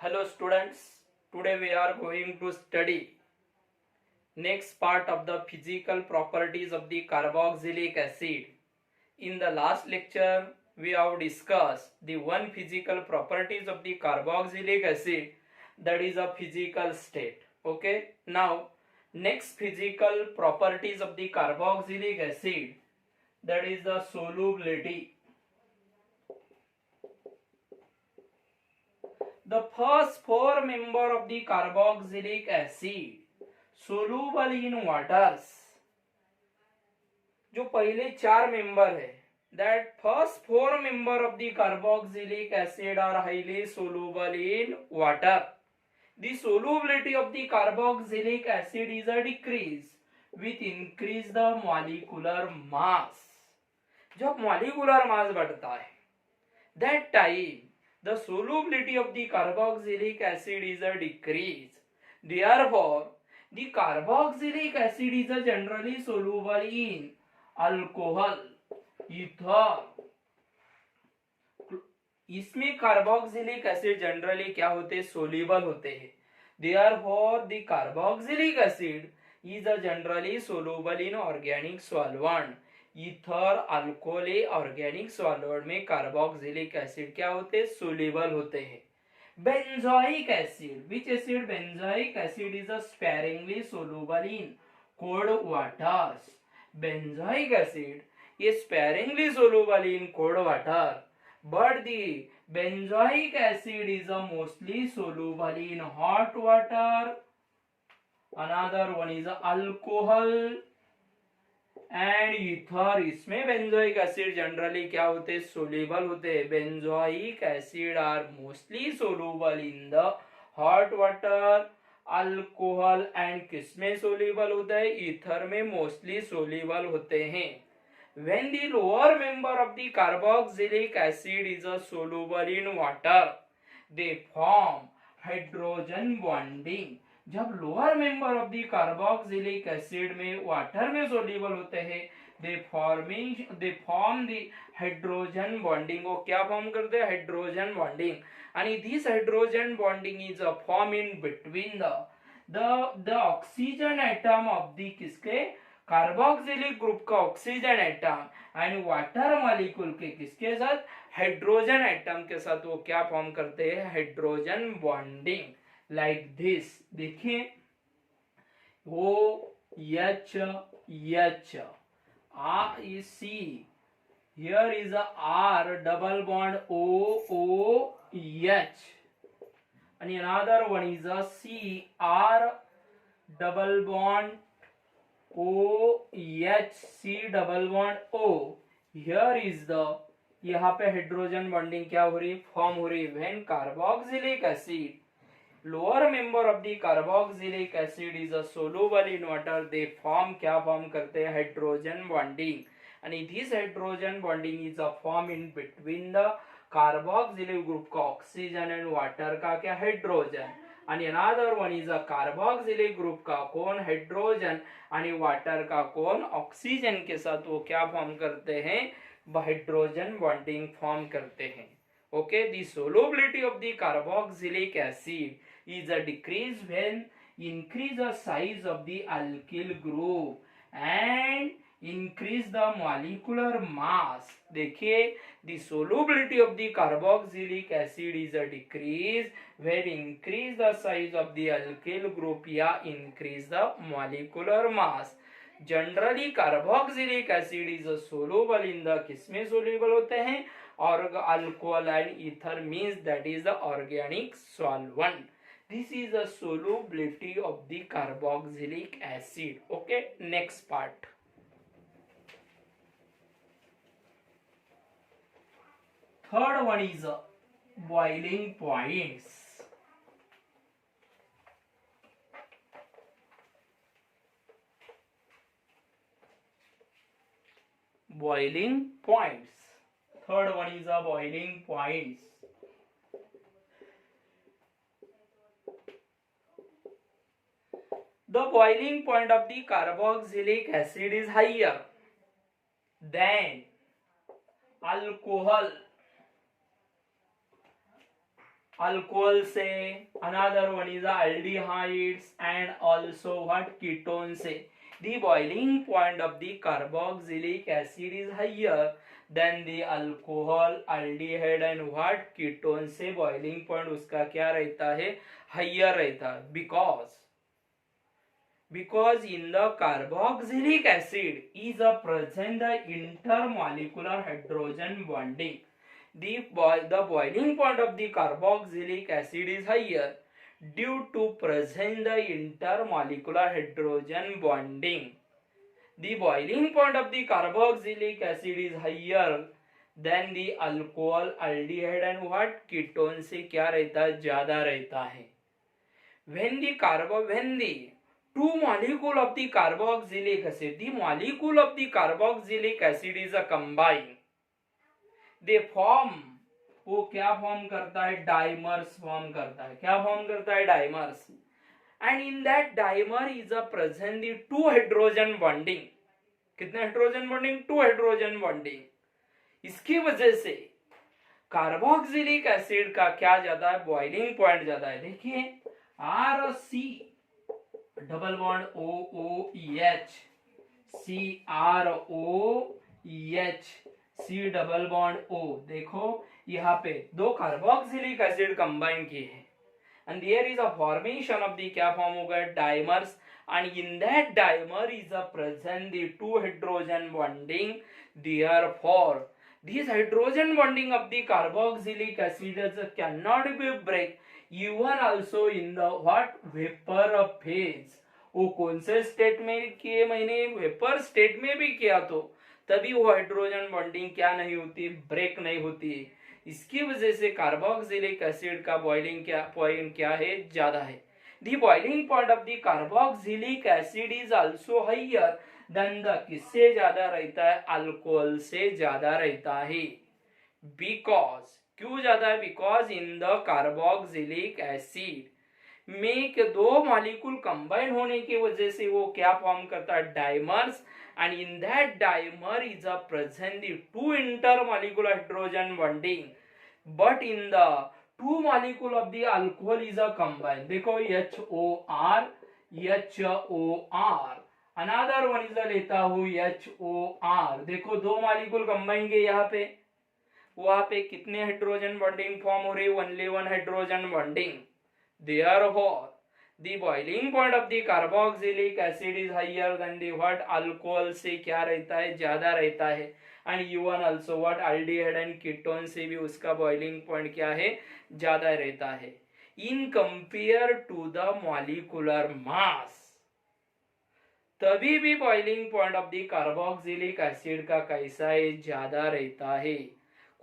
Hello students, today we are going to study next part of the physical properties of the carboxylic acid. In the last lecture, we have discussed the one physical properties of the carboxylic acid, that is a physical state. Okay, now next physical properties of the carboxylic acid, that is the solubility. The first four member of the carboxylic acid soluble in waters. जो पहले चार member है, that first four member of the carboxylic acid are highly soluble in water. The solubility of the carboxylic acid is a decrease with increase the molecular mass. जब molecular mass बढ़ता है, that time the solubility of the carboxylic acid is a decrease. Therefore, the carboxylic acid is a generally soluble in alcohol, ether. इसमें carboxylic acid generally क्या होते हैं? Soluble होते हैं. Therefore, the carboxylic acid is a generally soluble in organic solvent. Ether, alcohol, organic solvent में carboxylic acid क्या होते हैं? सोल्यूबल होते हैं. Benzoic acid, which acid? Benzoic acid is a sparingly soluble in cold waters. Benzoic acid is sparingly soluble in cold water, but the benzoic acid is a mostly soluble in hot water. Another one is alcohol and ether. इसमें benzoic acid generally क्या होते हैं? Soluble होते हैं. Benzoic acid are mostly soluble in the hot water. Alcohol and किसमें soluble होता है? Ether में मोस्टली सोल्यूबल होते हैं. When the lower member of the carboxylic acid is a soluble in water, they form hydrogen bonding. जब lower member of the carboxylic acid में water में soluble होते हैं, they form the hydrogen bonding. वो क्या form करते हैं? Hydrogen bonding. And this hydrogen bonding is a form in between the oxygen atom of the किसके? कार्बोक्सिलिक ग्रुप का oxygen atom and water molecule के किसके साथ? हाइड्रोजन एटम के साथ. वो क्या फॉर्म करते हैं? Hydrogen bonding. Like this. देखिए, O H H C. Here is a R double bond O O H, and another one is a C R double bond O H C double bond O. Here is the, यहाँ पे hydrogen bonding क्या हो रही है? Form हो रही है. When carboxylic acid, lower member of the carboxylic acid is a soluble in water, they form क्या फॉर्म करते हैं? Hydrogen bonding. And this hydrogen bonding is a form in between the carboxylic group का oxygen and water का क्या? Hydrogen. and another one is a carboxylic group का कौन? Hydrogen. and water का कौन? ऑक्सीजन के साथ. वो क्या फॉर्म करते हैं? हाइड्रोजन बॉन्डिंग फॉर्म करते हैं. Okay, the solubility of the carboxylic acid is a decrease when increase the size of the alkyl group and increase the molecular mass. देखिए, the solubility of the carboxylic acid is a decrease when increase the size of the alkyl group या increase the molecular mass. Generally carboxylic acid is soluble in the, किसमें soluble होते हैं? और alcohol and ether, means that is the organic solvent. This is the solubility of the carboxylic acid. Okay, next part. Third one is boiling points. Boiling points. Third one is a boiling points. The boiling point of the carboxylic acid is higher than alcohol alcohol से, another one is aldehydes and also what, ketone से. The boiling point of the carboxylic acid is higher than the alcohol, aldehyde and what, ketone से boiling point उसका क्या रहता है, higher रहता है. Because in the carboxylic acid is a present the intermolecular hydrogen bonding. The boiling point of the carboxylic acid is higher due to present the intermolecular hydrogen bonding. The boiling point of the carboxylic acid is higher than the alcohol, aldehyde and what, ketone से क्या रहता है, ज्यादा रहता है. When the two molecule of the carboxylic acid, the molecule of the carboxylic acid is a combined, they form, वो क्या form करता है, डाइमर्स फॉर्म करता है. क्या फॉर्म करता है, dimers. And in that dimer is a present the two hydrogen bonding. कितने hydrogen bonding, two hydrogen bonding. इसकी वजह से कार्बोक्सिलिक एसिड का क्या ज्यादा है, बॉइलिंग पॉइंट ज्यादा है. देखिए R C double bond O O E H, C R O E H, C double bond O. देखो यहाँ पे दो कार्बोक्सिलिक एसिड कंबाइन किए हैं and there is a formation of the क्या फॉर्म होगा, dimers. and in that dimer is a present the two hydrogen bonding. Therefore this hydrogen bonding of the carboxylic acid cannot be break even also in the what, vapor phase. वो कौन से state में किए, मैंने vapour state में भी किया तो तभी वो हाइड्रोजन बॉन्डिंग क्या नहीं होती, ब्रेक नहीं होती. इसकी वजह से कार्बोक्सिलिक एसिड का बॉइलिंग क्या पॉइंट क्या है, ज्यादा है. The boiling point of the carboxylic acid is also higher than the, किससे ज्यादा रहता है, अल्कोहल से ज्यादा रहता है. बिकॉज, क्यों ज्यादा है, because in the carboxylic acid में के दो मॉलिक्यूल कंबाइन होने की वजह से वो क्या फॉर्म करता है, dimers. and in that dimer is a present the two intermolecular hydrogen bonding, but in the two molecule of the alcohol is a combined. देखो HOR, HOR, another one is लेता हूँ HOR. देखो दो molecule combine के यहाँ पे, वहां पे कितने हाइड्रोजन बॉन्डिंग फॉर्म हो रही है, only one hydrogen bonding. Therefore the boiling point of the carboxylic acid is higher than the what, alcohol से क्या रहता है, ज्यादा रहता है. and even also what, aldehyde and ketone से भी उसका boiling point क्या है, ज्यादा रहता है. in compare to the molecular mass, तभी भी boiling point of the carboxylic acid का कैसा है, ज्यादा रहता है.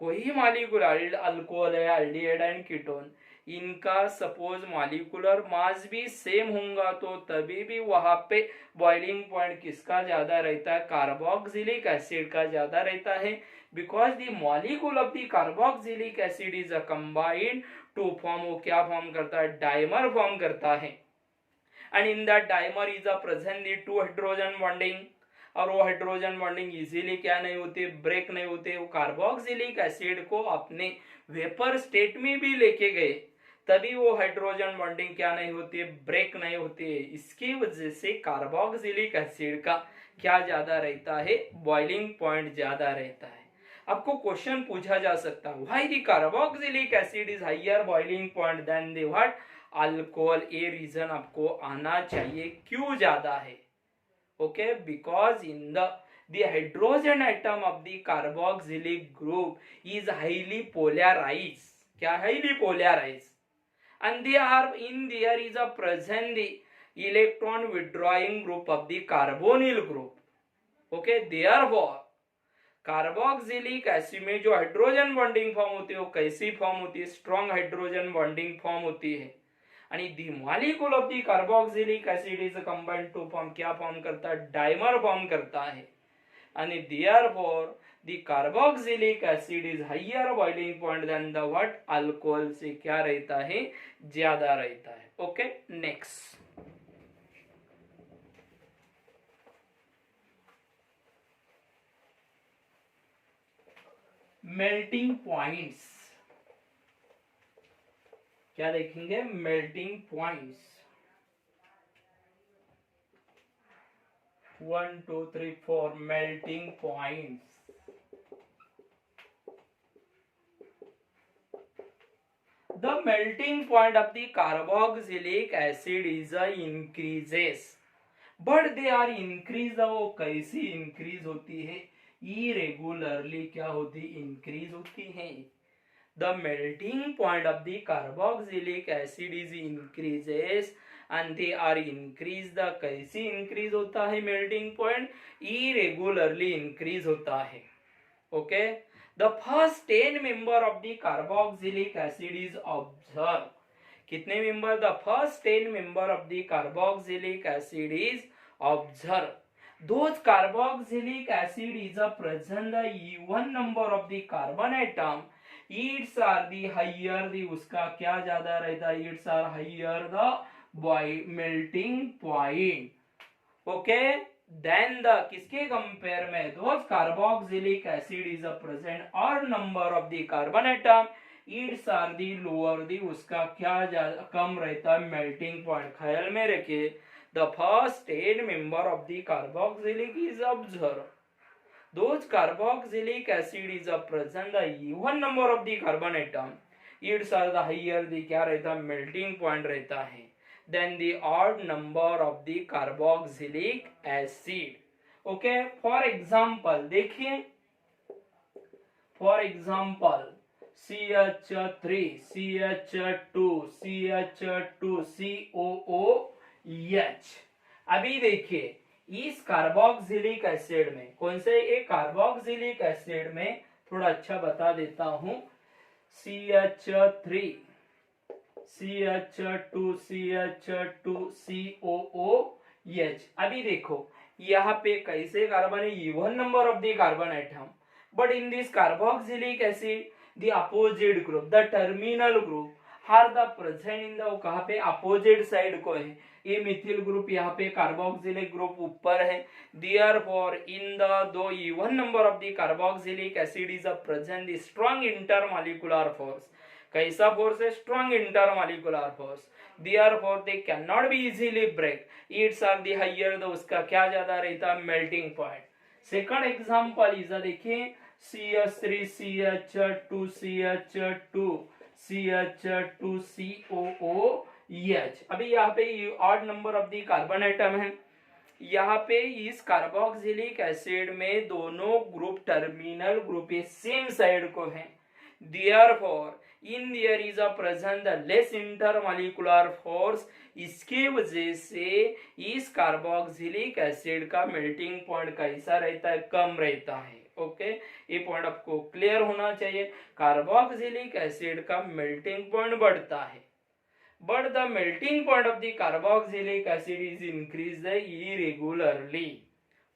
कोई मॉलिक्यूल अल्कोहल है, एल्डिहाइड एंड कीटोन, इनका सपोज मॉलिक्यूलर मास भी सेम होगा तो तभी भी वहां पे बॉइलिंग पॉइंट किसका ज्यादा रहता है, कार्बोक्सिलिक एसिड का ज्यादा रहता है. Because the molecule of the carboxylic acid is a combined to form, वो क्या फॉर्म करता है, डाइमर फॉर्म करता है. and in that dimer is a present the two hydrogen bonding, और वो हाइड्रोजन बॉन्डिंग इजीली क्या नहीं होती, ब्रेक नहीं होते. वो कार्बोक्सिलिक एसिड को अपने वेपर स्टेट में भी लेके गए तभी वो हाइड्रोजन बॉन्डिंग क्या नहीं होती है, ब्रेक नहीं होती है. इसकी वजह से कार्बोक्सिलिक एसिड का क्या ज्यादा रहता है, बॉइलिंग पॉइंट ज्यादा रहता है. आपको क्वेश्चन पूछा जा सकता है, why the carboxylic acid is higher boiling point than the what, alcohol. ये रीजन आपको आना चाहिए क्यों ज्यादा है. Okay, because in the hydrogen atom of the carboxylic group is highly polarized. क्या highly polarized, and they are in there is a present the electron withdrawing group of the carbonyl group. okay, therefore carboxylic acid में जो hydrogen bonding form होती है वो कैसी form होती है, strong hydrogen bonding form होती है. आणि the molecule of the carboxylic acid is combined to form, क्या फॉर्म करता है, डाइमर फॉर्म करता है. आणि therefore the carboxylic acid is higher boiling point than the what, alcohol से क्या रहता है, ज्यादा रहता है. Okay, next. Melting points. क्या देखेंगे? Melting points. 1 2 3 4 melting points. The melting point of the carboxylic acid is increases, but they are increase, वो कैसी इंक्रीज होती है? इरेगुलरली क्या होती? इंक्रीज होती है। The melting point of the carboxylic acid is increases and they are increased, the कैसी increase होता है melting point? इरेगुलरली इंक्रीज होता है। Okay, the first 10 member of the carboxylic acid is observed. कितने member? The first 10 member of the carboxylic acid is observed. Those carboxylic acid is a present the even number of the carbon atom. Its are the higher the, उसका क्या ज्यादा रहता है? Its are higher the melting point. Okay, then the किसके compare में? those carboxylic acid is a present or number of the carbon atom, its are the lower the, उसका क्या कम रहता है? melting point. ख्याल में रखिए, the first 10 member of the carboxylic is observed. those carboxylic acid is a present the even number of the carbon atom, its are the higher the, क्या रहता है? melting point रहता है than the odd number of the carboxylic acid. Okay, for example देखिए, for example CH3 CH2 CH2 COOH। अभी देखिए, इस carboxylic acid में, कौन से? एक कार्बोक्सिलिक एसिड में थोड़ा अच्छा बता देता हूं, CH3 CH2 CH2 COOH। अभी देखो यहाँ पे कैसे कार्बन है? Even number of the carbon atom, but in this carboxylic acid the opposite group, the terminal group are the present in the, कहाँ पे? अपोजिट साइड को है। ये मिथिल ग्रुप यहाँ पे कार्बोक्सिलिक ग्रुप ऊपर है। देयरफॉर इन द दो even number of the carboxylic acid is a present the strong intermolecular force. कैसा फोर्स है? Strong intermolecular force. Therefore they can not be easily break, it's are the higher the, उसका क्या ज्यादा रहता है? Melting point. Second example is देखिए, CH3 CH2 CH2 CH2 COOH। अभी यहाँ पे odd number of the carbon atom है। यहाँ पे इस कार्बोक्सिलिक एसिड में दोनों group terminal group same side को है। Therefore in their is a present the less intermolecular force, इसके वजह से इस कार्बोक्सिलिक एसिड का मेल्टिंग पॉइंट कैसा रहता है? कम रहता है। ओके, ये पॉइंट आपको क्लियर होना चाहिए। कार्बोक्सिलिक एसिड का मेल्टिंग पॉइंट बढ़ता है, but the melting point of the carboxylic acid is increased irregularly.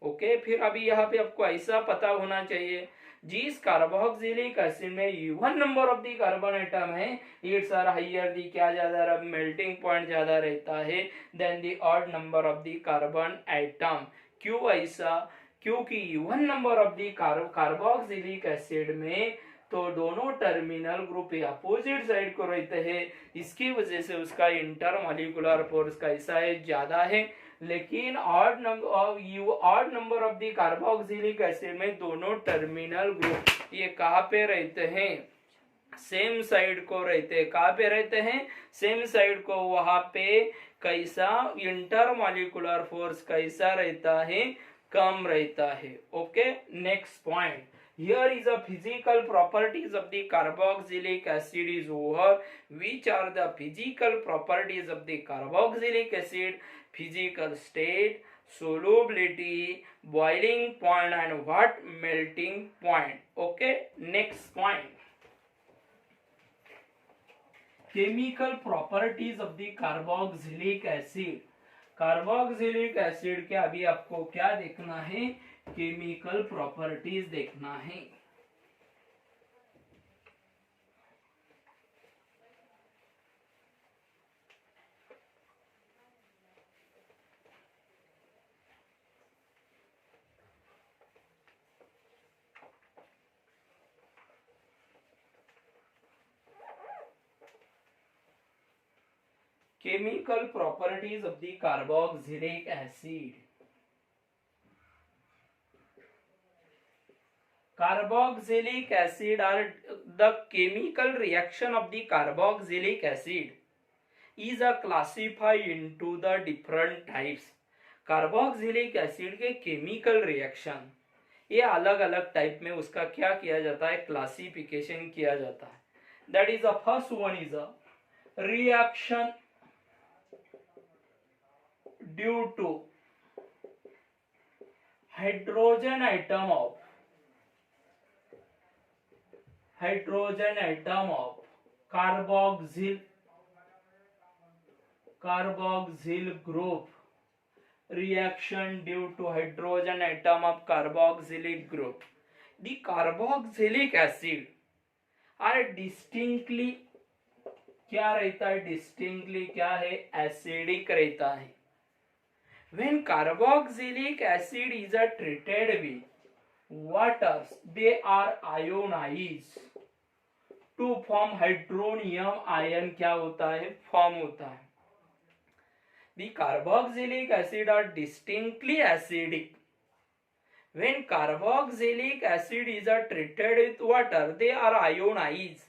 Okay, फिर अभी यहाँ पे आपको ऐसा पता होना चाहिए, जिस कार्बोक्सिलिक एसिड में even number of the carbon atom है, इट्स आर हायर दी, क्या ज्यादा? मेल्टिंग पॉइंट ज्यादा रहता है than the odd number of the carbon atom. क्यों ऐसा? क्योंकि even number of the carboxylic acid में तो दोनों टर्मिनल ग्रुप अपोजिट साइड को रहते हैं, इसकी वजह से उसका इंटरमॉलिक्यूलर फोर्स कैसा है? ज्यादा है। लेकिन odd number of the carboxylic acid में दोनों टर्मिनल ग्रुप ये कहाँ पे रहते हैं? सेम साइड को रहते हैं। कहाँ पे रहते हैं? सेम साइड को। वहां पे कैसा? इंटरमॉलिक्यूलर फोर्स कैसा रहता है? कम रहता है। Okay, next point, here is a physical properties of the carboxylic acid is over. Which are the physical properties of the carboxylic acid? Physical state, solubility, boiling point and what? Melting point. Okay, next point, chemical properties of the carboxylic acid. Carboxylic acid के अभी आपको क्या देखना है? Chemical properties देखना है। chemical properties of the carboxylic acid. Carboxylic acid are the chemical reaction of the carboxylic acid is a classified into the different types. Carboxylic acid के chemical reaction ये अलग अलग टाइप में उसका क्या किया जाता है, क्लासिफिकेशन किया जाता है. That is the first one is a reaction due to hydrogen atom of carboxyl group. Reaction due to hydrogen atom of carboxylic group. The carboxylic acid are distinctly क्या रहता है, distinctly क्या है, acidic रहता है. When carboxylic acid is treated with waters, they are ionized to form hydronium ion. क्या होता है, फॉर्म होता है. The carboxylic acid are distinctly acidic. When carboxylic acid is treated with water, they are ionized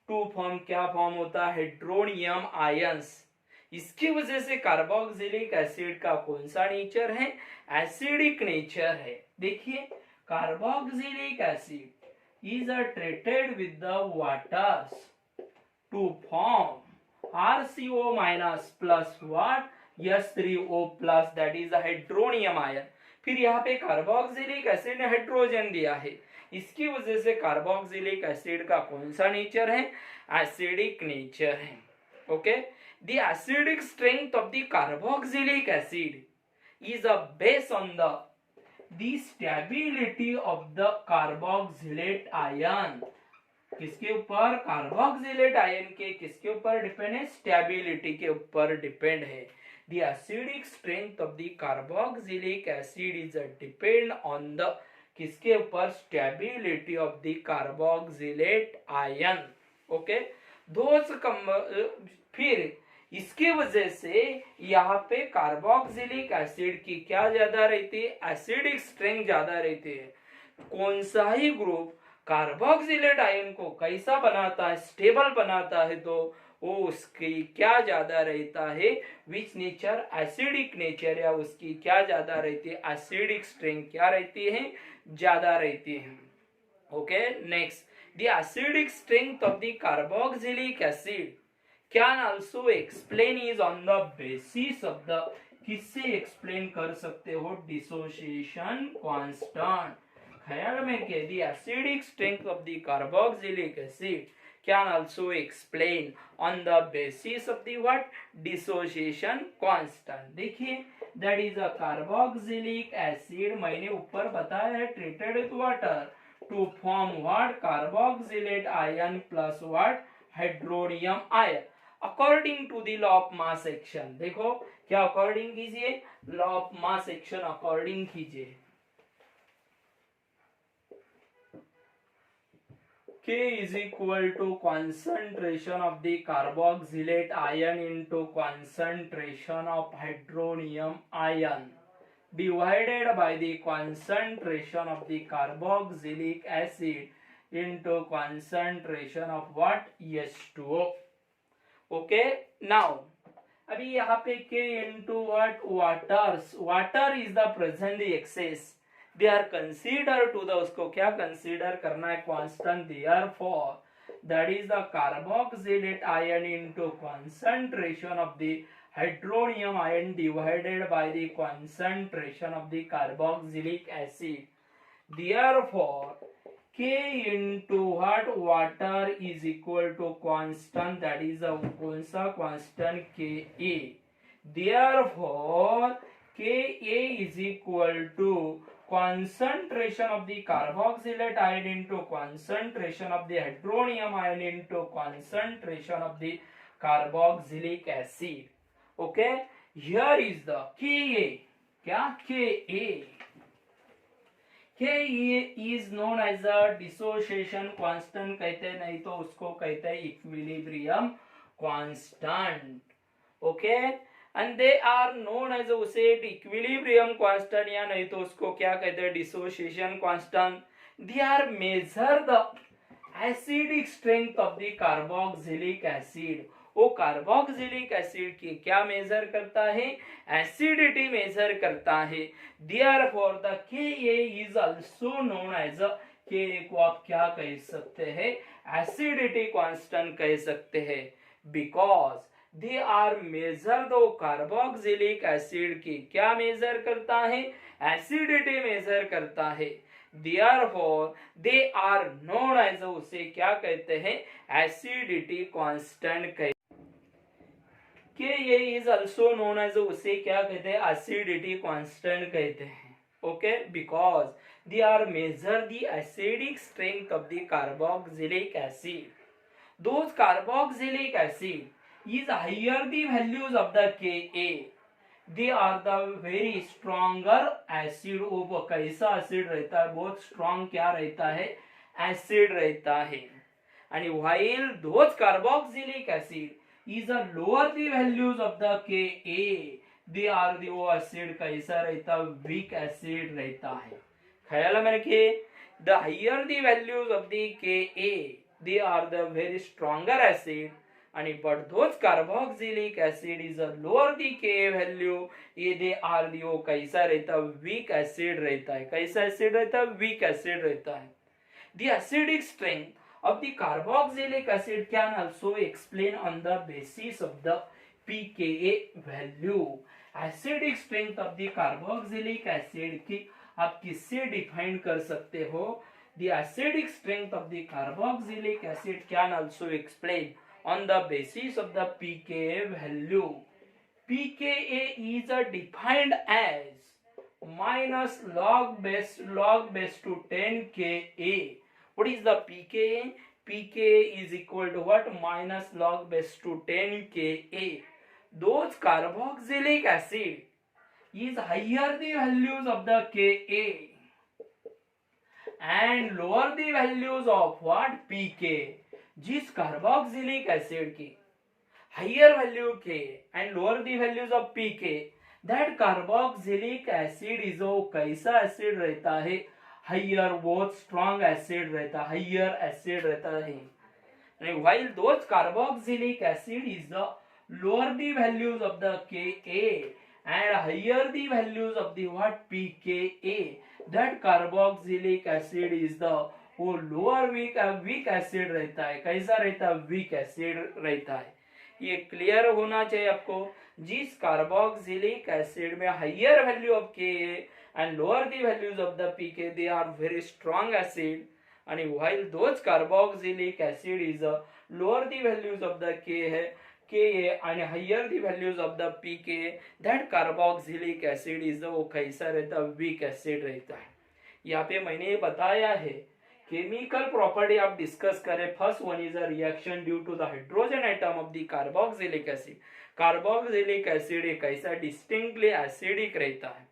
to form क्या form होता है, hydronium ions. इसकी वजह से कार्बोक्सिलिक एसिड का कौन सा नेचर है, एसिडिक नेचर है. देखिए carboxylic acid is treated with the waters to form RCO minus plus what, S3O plus, that is the hydronium ion. फिर यहाँ पे कार्बोक्सिलिक एसिड ने हाइड्रोजन दिया है, इसकी वजह से कार्बोक्सिलिक एसिड का कौन सा नेचर है, एसिडिक नेचर है. Okay, the acidic strength of the carboxylic acid is a base on the stability of the carboxylate ion. किसके ऊपर, कार्बोक्सिलेट आयन के किसके ऊपर डिपेंड है, स्टेबिलिटी के ऊपर डिपेंड है. The acidic strength of the carboxylic acid is depend on the किसके ऊपर, stability of the carboxylate ion. Okay, फिर इसके वजह से यहाँ पे कार्बोक्सिलिक एसिड की क्या ज्यादा रहती है, एसिडिक स्ट्रेंथ ज्यादा रहती है. कौन सा ही ग्रुप कार्बोक्सिलेट आयन को कैसा बनाता है, स्टेबल बनाता है, तो वो उसकी क्या ज्यादा रहता है, विच नेचर, एसिडिक नेचर, या उसकी क्या ज्यादा रहती है, एसिडिक स्ट्रेंथ क्या रहती है, ज्यादा रहती है. Okay, next, the acidic strength of the carboxylic acid can also explain is on the basis of the, किससे एक्सप्लेन कर सकते हो, डिसोसिएशन कांस्टेंट. ख्याल में के the acidic strength of the carboxylic acid can also explain on the basis of the what, dissociation constant. देखिए that is a carboxylic acid, मैंने ऊपर बताया है, treated with water to form what, carboxylate ion plus what, hydronium ion according to the law of mass action. देखो क्या according कीजिए, law of mass action according कीजिए. K is equal to concentration of the carboxylate ion into concentration of hydronium ion divided by the concentration of the carboxylic acid into concentration of what, H2O. Okay, now अभी यहाँ पे K into what, waters, water is the present excess, they are considered to the, उसको क्या consider करना है, constant. therefore that is the carboxylate ion into concentration of the hydronium ion divided by the concentration of the carboxylic acid. therefore K into what, water is equal to constant, that is a कौन सा constant, Ka. therefore Ka is equal to concentration of the carboxylate ion into concentration of the hydronium ion into concentration of the carboxylic acid. Okay, here is the Ka. क्या, Ka. Ka is known as a dissociation constant कहते हैं, नहीं तो उसको कहते हैं equilibrium constant. Okay, and they are known as, उसे equilibrium constant या नहीं तो उसको क्या कहते हैं, dissociation constant. They are measure the acidic strength of the carboxylic acid. वो कार्बोक्सिलिक एसिड की क्या मेजर करता है, एसिडिटी मेजर करता है. Therefore the Ka is also known as, Ka को आप क्या कह सकते हैं, एसिडिटी कांस्टेंट कह सकते हैं. बिकॉज दे आर मेजर दो कार्बोक्सिलिक एसिड की क्या मेजर करता है, एसिडिटी मेजर करता है. Therefore, they are known as, उसे क्या कहते हैं, एसिडिटी कांस्टेंट कहते हैं. ये इज ऑल्सो नोन एज, उसे क्या कहते हैं, एसिडिटी कांस्टेंट कहते हैं. Okay, because they are measure the acidic strength of the carboxylic acid. Those carboxylic acid is higher the values of the Ka. They are the very stronger acid. वो कैसा acid रहता है, बहुत strong क्या रहता है, एसिड रहता है. and while those carboxylic acid is a lower the values of the Ka, they are the, वो एसिड कैसा रहता, वीक एसिड रहता है. ख्याल में रखिए, the higher the values of the Ka, they are the very stronger acid, and but those carboxylic acid is a lower the Ka value, ये they are the, वो कैसा रहता, weak acid रहता है. कैसा एसिड रहता है, weak acid रहता है. The acidic strength of the carboxylic acid can also explain on the basis of the pKa value. Acidic strength of the carboxylic acid की आप किससे डिफाइन कर सकते हो, the acidic strength of the carboxylic acid can also explain on the basis of the pKa value. pKa is defined as minus log base to 10 Ka. What is the pKa? pKa is equal to what, minus log base to 10 Ka. Those carboxylic acid is higher the values of the Ka and lower the values of what, pK. जिस carboxylic acid की higher value के and lower the values of pK, that carboxylic acid is, वो कैसा acid रहता है, higher, बहुत strong acid रहता, higher acid रहता है. while those carboxylic acid is the lower the values of the Ka and higher the values of the what, pKa, that carboxylic acid is the, वो lower weak acid रहता है. कैसा रहता है, weak acid रहता है. ये क्लियर होना चाहिए आपको. जिस कार्बोक्सिलिक एसिड में higher value of Ka and lower the values of the pK, they are very strong acid, and while those carboxylic acid is lower the values of the Ka and higher the values of the pK, that carboxylic acid is, वो कैसा रहता, weak acid रहता है. यहाँ पे मैंने ये बताया है, केमिकल प्रॉपर्टी आप डिस्कस करें. First one is a reaction due to the hydrogen atom of the carboxylic acid. Carboxylic acid एक ऐसा डिस्टिंक्टली एसिडिक रहता है.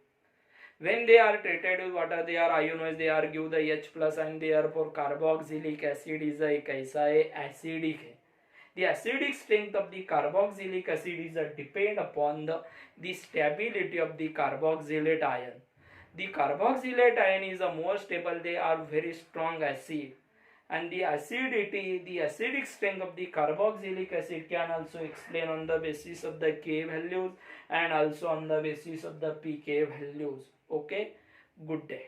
when they are treated with water, they are ionized, they are give the H plus, and therefore carboxylic acid is a एक ऐसा है, acidic है. The acidic strength of the carboxylic acid is depend upon the stability of the carboxylate ion. The carboxylate ion is a more stable, they are very strong acid, and the acidity, the acidic strength of the carboxylic acid can also explain on the basis of the K values and also on the basis of the pK values. Okay, good day.